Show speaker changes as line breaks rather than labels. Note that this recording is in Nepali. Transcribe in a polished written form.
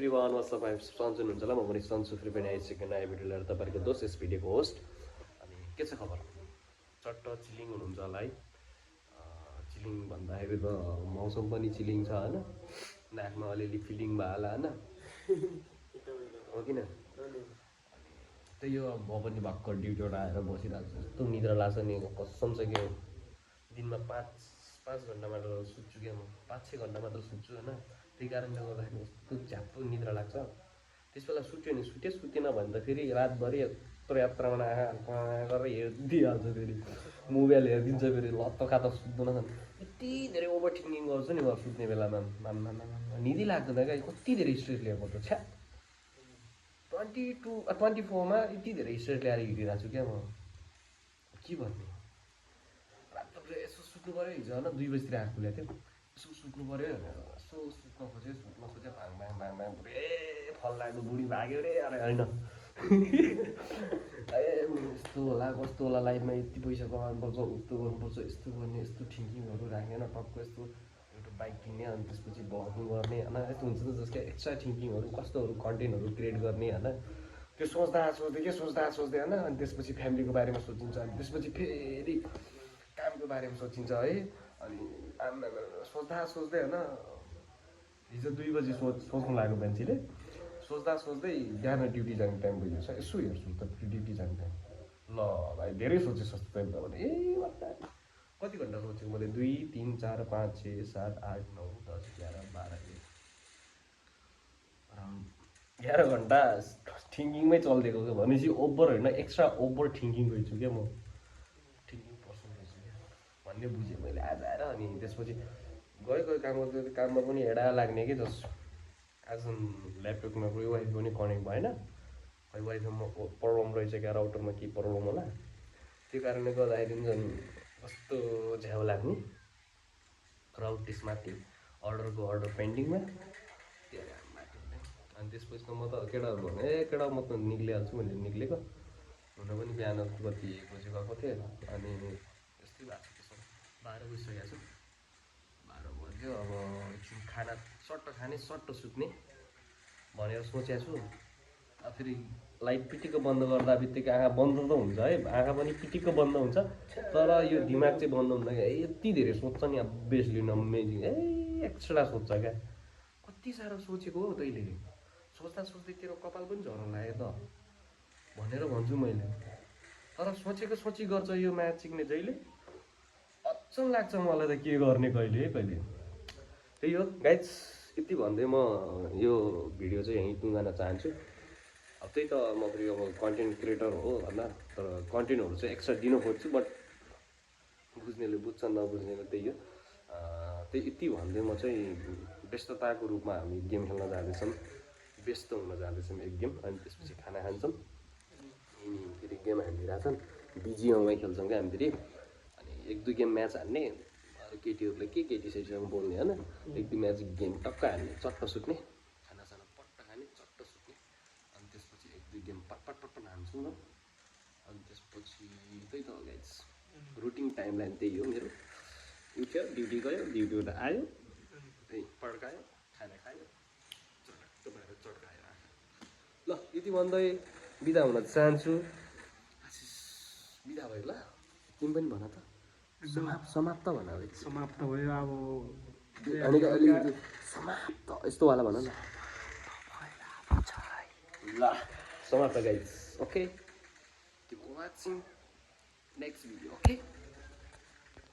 एभ्रिवान वाट्स अप सन्चु हुनुहुन्छ होला म पनि सन्चु फेरि पनि आइसकेँ नयाँ भिडियो लिएर तपाईँको दोस्त यस भिडियोको होस्ट अनि के छ खबर चट्ट चिलिङ हुनुहुन्छ होला है चिलिङ भन्दाखेरि त मौसम पनि चिलिङ छ होइन नाकमा अलिअलि फिलिङ भयो होला होइन हो किन त्यही हो म पनि भर्खर ड्युटीबाट आएर बसिरहेको छु यस्तो निद्रा लाग्छ नि कसम छ कि दिनमा पाँच घन्टा मात्र सुत्छु क्या म 5-6 घन्टा मात्र सुत्छु होइन त्यही कारणले गर्दाखेरि यस्तो झ्याप्पो निद्रा लाग्छ त्यस बेला सुत्यो नि सुतेन भने त फेरि रातभरि यत्रो यात्रामा गरेर हेरिदिइहाल्छ फेरि मोबाइल हेरिदिन्छ फेरि लत्त खाता सुत्दैन यति धेरै ओभर थिङ्किङ गर्छु नि म सुत्ने बेलामा निदी लाग्दैन क्या कति धेरै स्ट्रेस लिएको त छ्या 24मा यति धेरै स्ट्रेस ल्याएर हिँडिरहेको छु क्या म के भन्ने रात यसो सुत्नु पऱ्यो हिजो होइन 2 बजीतिर आँख खुलेको थियो यसो सुत्नु पऱ्यो यसो सुत्न खोज्यो भाङ पुरै फल लाग्यो बुढी भाग्यो रे अरे होइन ए यस्तो होला कस्तो होला लाइफमा यति पैसा कमाउनुपर्छ उस्तो गर्नुपर्छ यस्तो गर्ने यस्तो थिङ्किङहरू राखेन टक्क यस्तो एउटा बाइक किन्ने अनि त्यसपछि भर्नु गर्ने होइन यस्तो हुन्छ नि जसको एक्स्ट्रा थिङ्किङहरू कस्तोहरू कन्टेन्टहरू क्रिएट गर्ने होइन त्यो सोच्दा सोच्दै होइन अनि त्यसपछि फ्यामिलीको बारेमा सोचिन्छ अनि त्यसपछि फेरि कामको बारेमा सोचिन्छ है अनि सोच्दै होइन हिजो 2 बजी सोच्नु लाग्यो मान्छेले सोच्दै बिहान ड्युटी जाने टाइम भइरहेछ यसो हेर्छु त ड्युटी जाने टाइम ल भाइ धेरै सोचेँ सस्तो टाइम त भने ए कति घन्टा सोचेको मैले 2, 3, 4, 5, 6, 7, 8, 9, 10, 11, 12 अराउन्ड 11 घन्टा थिङ्किङमै चलिदिएको क्या भनेपछि ओभर होइन एक्स्ट्रा ओभर थिङ्किङ गइछु क्या म थिङ्किङ पर्सन रहेछु क्या भन्ने बुझेँ मैले आज आएर अनि त्यसपछि गयो काममा पनि हेडा लाग्ने कि जस आज ल्यापटपमा कोही वाइफाई पनि कनेक्ट भएन खै वाइफाईमा प्रब्लम रहेछ क्या राउटरमा के प्रब्लम होला त्यो कारणले गर्दाखेरि झन् कस्तो झ्याउ लाग्ने क्राउड त्यसमाथि अर्डर पेन्डिङमा त्यो अनि त्यसपछि त म त केटाहरू भने केटा म त निक्लिहाल्छु भनेर निक्लेको हुन पनि बिहान कति 1 बजी गएको थिएँ अनि यस्तै भएको छ त्यसो 12 बजिसकेको छु 12 बज्यो अब एकछिन खाना सट्ट खाने सट्ट सुत्ने भनेर सोचेको छु अब फेरि लाइट पिटिक्क बन्द गर्दा बित्तिकै आँखा बन्द त हुन्छ है आँखा पनि पिटिक्क बन्द हुन्छ तर यो दिमाग चाहिँ बन्द हुँदैन क्या यति धेरै सोच्छ नि अभियसली अमेजिङ एक्स्ट्रा सोच्छ क्या कति साह्रो सोचेको हो तैँले सोच्दै तेरो कपाल पनि झर्न लाग्यो त भनेर भन्छु मैले तर सोची गर्छ यो म्याच सिक्ने जहिले अचम्म लाग्छ मलाई त के गर्ने कहिले त्यही हो गाइज यति भन्दै म यो भिडियो चाहिँ यहीँ टुङ्गान चाहन्छु अब त्यही त म फेरि अब कन्टेन्ट क्रिएटर हो होइन तर कन्टेन्टहरू चाहिँ एक्स्ट्रा दिन खोज्छु बट बुझ्नेले बुझ्छ नबुझ्नेले त्यही हो त्यही यति भन्दै म चाहिँ व्यस्तताको रूपमा हामी गेम खेल्न जाँदैछौँ व्यस्त हुन जाँदैछौँ एक गेम अनि त्यसपछि खाना खान्छौँ अनि फेरि गेम हानिरहेछन् बिजिएमआई खेल्छौँ क्या हामी फेरि अनि 1-2 गेम म्याच हान्ने अरू केटीहरूले केटी साइडसँग बोल्ने होइन 1-2 म्याच गेम टक्क हान्ने चट्ट सुत्ने खानासाना पट्ट खाने चट्ट सुत्ने अनि त्यसपछि 1-2 गेम पट हान्छौँ न अनि त्यसपछि त्यही त हो गाइज रुटिन टाइमलाइन त्यही हो मेरो उठ्यो ड्युटी गयो ड्युटीबाट आयो त्यही पड्कायो खाना खायो चट्कायो ल यति भन्दै बिदा हुन चाहन्छु बिदा भयो ल तिमी पनि भन त समाप्त भन
समाप्त भयो अब
अनि अलिकति समाप्त यस्तोवाला भन न ल समाप्त guys okay watching next video okay